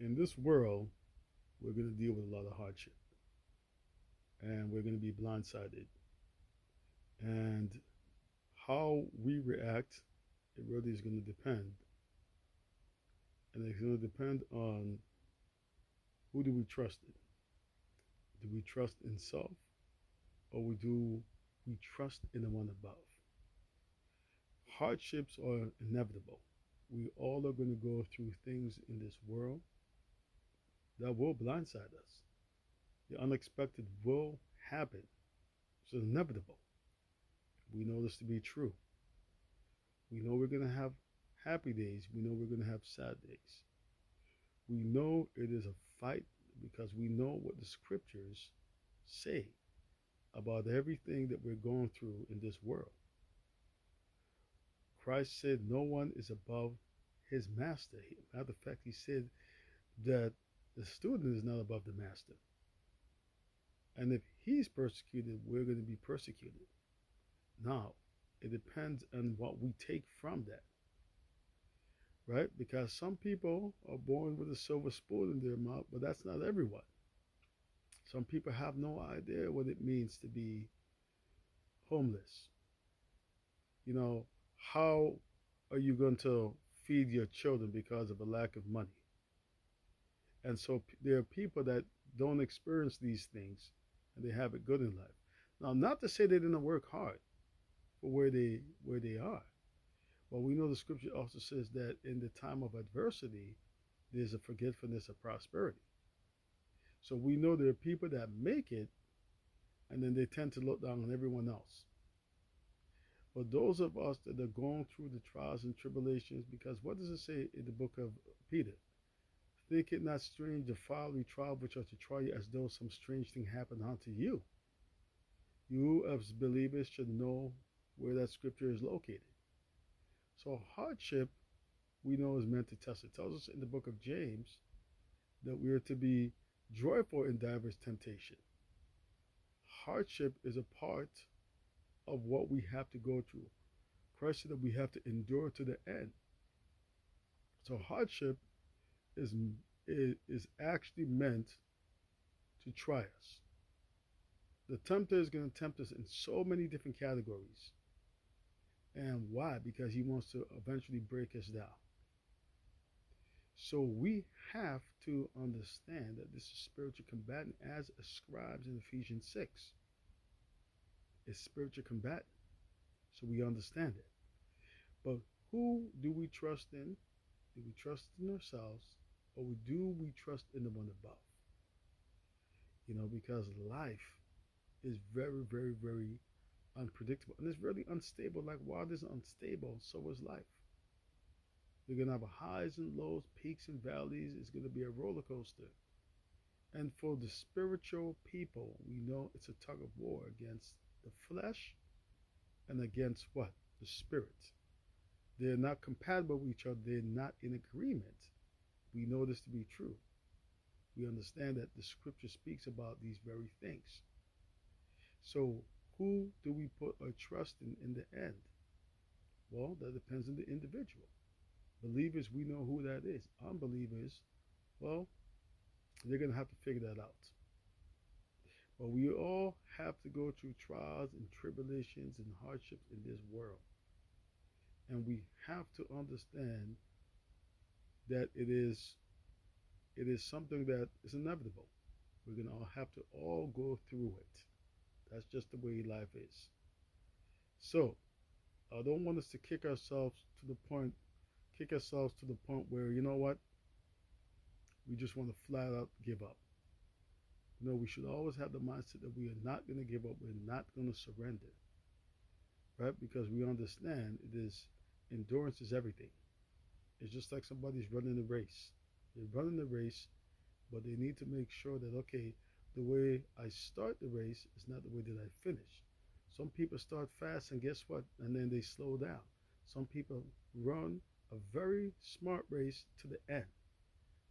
in this world, we're going to deal with a lot of hardship and we're going to be blindsided. And how we react, it really is going to depend. And it's going to depend on who do we trust in. Do we trust in self or do we trust in the one above? Hardships are inevitable. We all are going to go through things in this world that will blindside us. The unexpected will happen. It's inevitable. We know this to be true. We know we're going to have happy days. We know we're going to have sad days. We know it is a fight because we know what the scriptures say about everything that we're going through in this world. Christ said no one is above his master. Matter of fact, he said that the student is not above the master. And if he's persecuted, we're going to be persecuted. Now, it depends on what we take from that, right? Because some people are born with a silver spoon in their mouth, but that's not everyone. Some people have no idea what it means to be homeless. You know, how are you going to feed your children because of a lack of money? And so there are people that don't experience these things and they have it good in life. Now, not to say they didn't work hard for where they are. But we know the scripture also says that in the time of adversity, there's a forgetfulness of prosperity. So we know there are people that make it and then they tend to look down on everyone else. But those of us that are going through the trials and tribulations, because what does it say in the book of Peter? Think it not strange the fiery trial which are to try you as though some strange thing happened unto you. You as believers should know where that scripture is located. So hardship, we know, is meant to test. It tells us in the book of James that we are to be joyful in diverse temptation. Hardship is a part of what we have to go through. Christ said that we have to endure to the end. So hardship is actually meant to try us. The tempter is going to tempt us in so many different categories. And why? Because he wants to eventually break us down. So we have to understand that this is spiritual combatant as ascribed in Ephesians 6. It's spiritual combatant. So we understand it. But who do we trust in? Do we trust in ourselves or do we trust in the one above? You know, because life is very, very, very unpredictable. And it's really unstable. Like water is unstable, so is life. We're going to have highs and lows, peaks and valleys. It's going to be a roller coaster. And for the spiritual people, we know it's a tug of war against the flesh and against what? The spirit. They're not compatible with each other. They're not in agreement. We know this to be true. We understand that the scripture speaks about these very things. So who do we put our trust in the end? Well, that depends on the individual. Believers, we know who that is. Unbelievers, well, they're going to have to figure that out. But we all have to go through trials and tribulations and hardships in this world. And we have to understand that it is something that is inevitable. We're going to all have to all go through it. That's just the way life is. So, I don't want us to kick ourselves to the point where, you know what, we just want to flat out give up. No, we should always have the mindset that we are not going to give up. We're not going to surrender, right? Because we understand endurance is everything. It's just like somebody's running a race. They're running the race, but they need to make sure that, okay, the way I start the race is not the way that I finish. Some people start fast and guess what? And then they slow down. Some people run a very smart race to the end.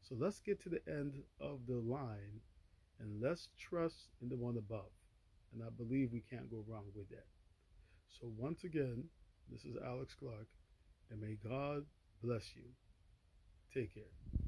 So let's get to the end of the line and let's trust in the one above. And I believe we can't go wrong with that. So once again, this is Alex Clark, and may God bless you. Take care.